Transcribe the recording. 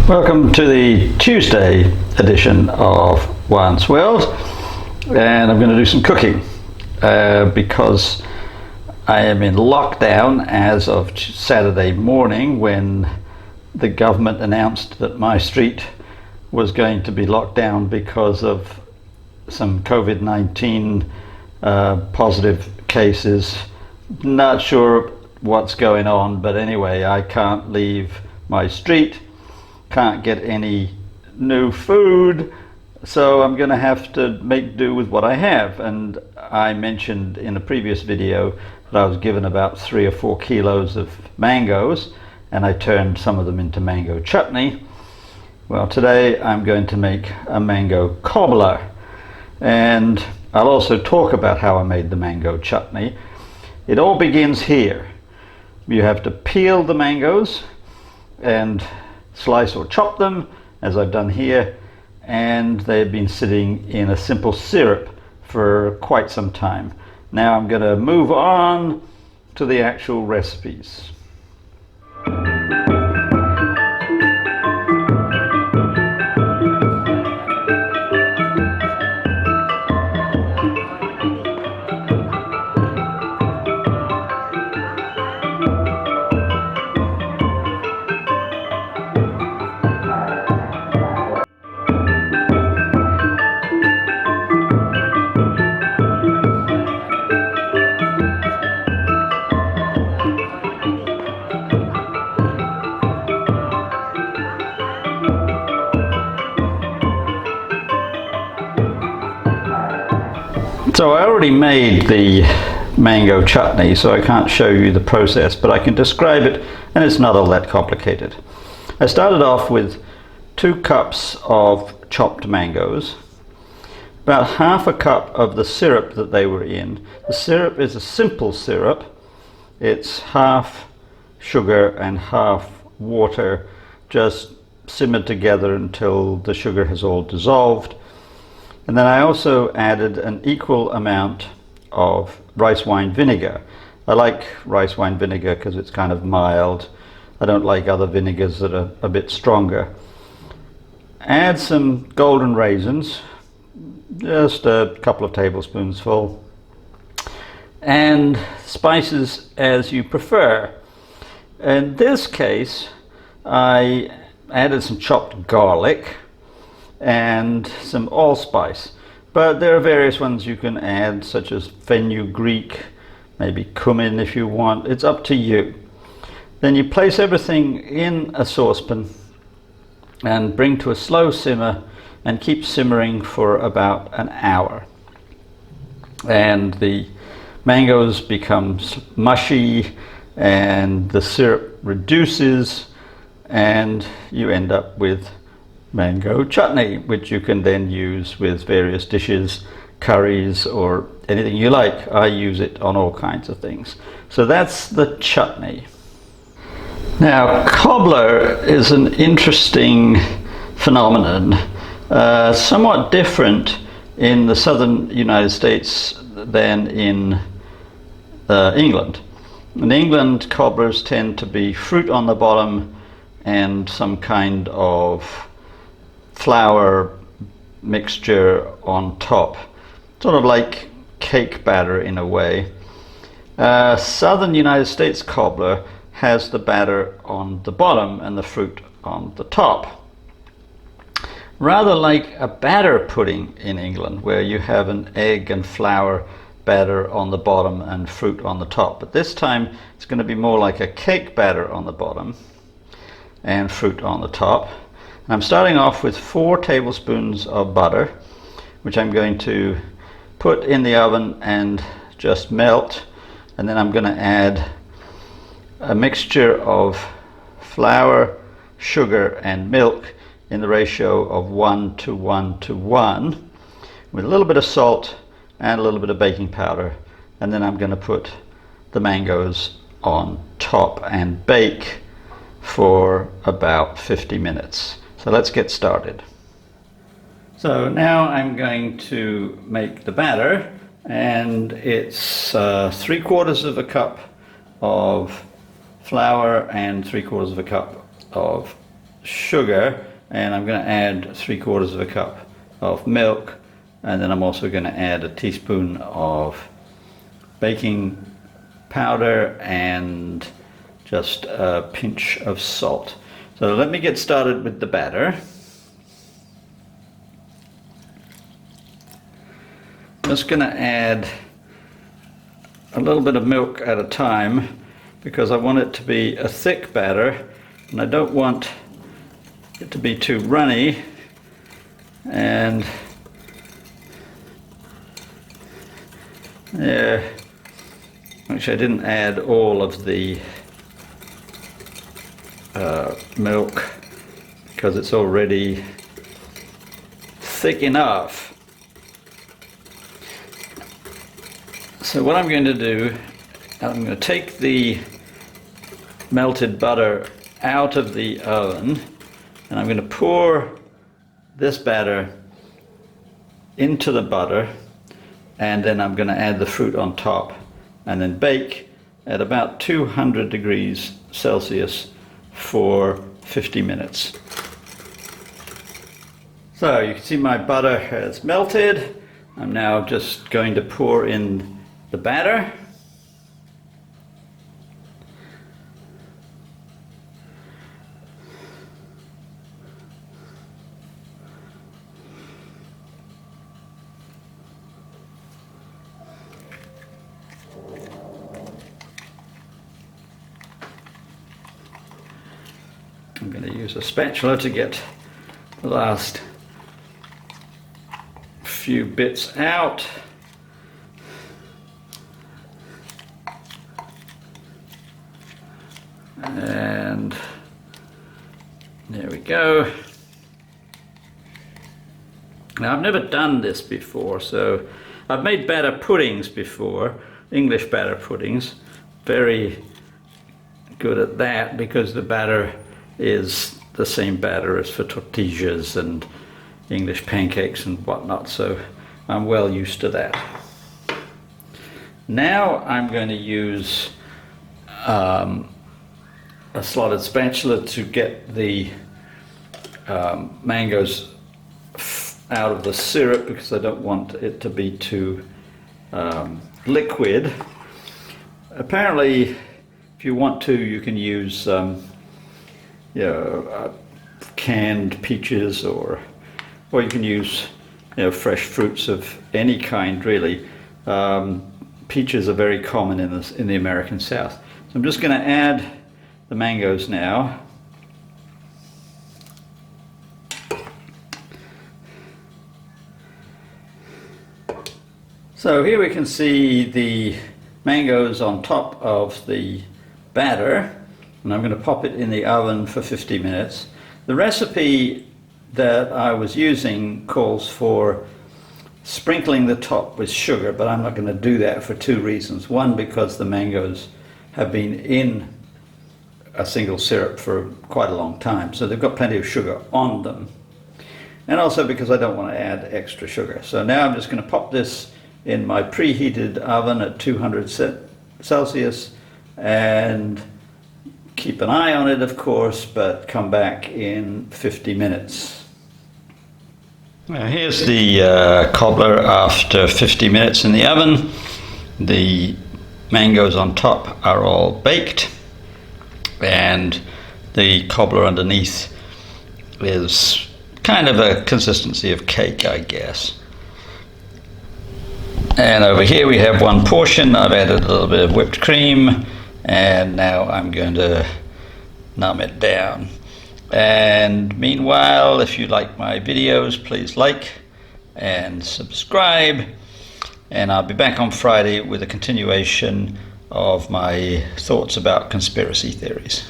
Welcome to the Tuesday edition of Want's World, and I'm going to do some cooking because I am in lockdown as of Saturday morning when the government announced that my street was going to be locked down because of some COVID-19 positive cases. Not sure what's going on, but anyway, I can't leave my street, can't get any new food, so I'm going to have to make do with what I have. And I mentioned in a previous video that I was given about 3 or 4 kilos of mangoes, and I turned some of them into mango chutney. Well, today I'm going to make a mango cobbler, and I'll also talk about how I made the mango chutney. It all begins here. You have to peel the mangoes and slice or chop them, as I've done here, and they've been sitting in a simple syrup for quite some time. Now I'm going to move on to the actual recipes. So I already made the mango chutney, so I can't show you the process, but I can describe it, and it's not all that complicated. I started off with 2 cups of chopped mangoes, about half a cup of the syrup that they were in. The syrup is a simple syrup. It's half sugar and half water, just simmered together until the sugar has all dissolved. And then I also added an equal amount of rice wine vinegar. I like rice wine vinegar because it's kind of mild. I don't like other vinegars that are a bit stronger. Add some golden raisins, just a couple of tablespoons full, and spices as you prefer. In this case, I added some chopped garlic and some allspice, but there are various ones you can add, such as fenugreek, maybe cumin if you want. It's up to you. Then you place everything in a saucepan and bring to a slow simmer and keep simmering for about an hour, and the mangoes become mushy and the syrup reduces, and you end up with mango chutney, which you can then use with various dishes, curries, or anything you like. I use it on all kinds of things. So that's the chutney. Now, cobbler is an interesting phenomenon, somewhat different in the southern United States than in England. In England, cobblers tend to be fruit on the bottom and some kind of flour mixture on top, sort of like cake batter in a way. Southern United States cobbler has the batter on the bottom and the fruit on the top, rather like a batter pudding in England, where you have an egg and flour batter on the bottom and fruit on the top. But this time it's going to be more like a cake batter on the bottom and fruit on the top. I'm starting off with 4 tablespoons of butter, which I'm going to put in the oven and just melt. And then I'm going to add a mixture of flour, sugar, and milk in the ratio of 1 to 1 to 1, with a little bit of salt and a little bit of baking powder. And then I'm going to put the mangoes on top and bake for about 50 minutes. So let's get started. So now I'm going to make the batter, and it's 3/4 of a cup of flour and 3/4 of a cup of sugar, and I'm going to add 3/4 of a cup of milk, and then I'm also going to add a teaspoon of baking powder and just a pinch of salt. So let me get started with the batter. I'm just going to add a little bit of milk at a time because I want it to be a thick batter and I don't want it to be too runny. And yeah, actually I didn't add all of the milk because it's already thick enough. So what I'm going to do, I'm going to take the melted butter out of the oven and I'm going to pour this batter into the butter, and then I'm going to add the fruit on top and then bake at about 200 degrees Celsius for 50 minutes. So you can see my butter has melted. I'm now just going to pour in the batter. I'm going to use a spatula to get the last few bits out. And there we go. Now I've never done this before, so I've made batter puddings before, English batter puddings. Very good at that because the batter is the same batter as for tortillas and English pancakes and whatnot, so I'm well used to that. Now I'm going to use a slotted spatula to get the mangoes out of the syrup because I don't want it to be too liquid. Apparently, if you want to, you can use canned peaches, or you can use fresh fruits of any kind, really. Peaches are very common in the American South. So I'm just going to add the mangoes now. So here we can see the mangoes on top of the batter, and I'm going to pop it in the oven for 50 minutes. The recipe that I was using calls for sprinkling the top with sugar, but I'm not going to do that for two reasons. One, because the mangoes have been in a single syrup for quite a long time, so they've got plenty of sugar on them. And also because I don't want to add extra sugar. So now I'm just going to pop this in my preheated oven at 200 Celsius and keep an eye on it, of course, but come back in 50 minutes. Now here's the cobbler after 50 minutes in the oven. The mangoes on top are all baked, and the cobbler underneath is kind of a consistency of cake, I guess. And over here we have one portion. I've added a little bit of whipped cream, and now I'm going to numb it down. And meanwhile, if you like my videos, please like and subscribe, and I'll be back on Friday with a continuation of my thoughts about conspiracy theories.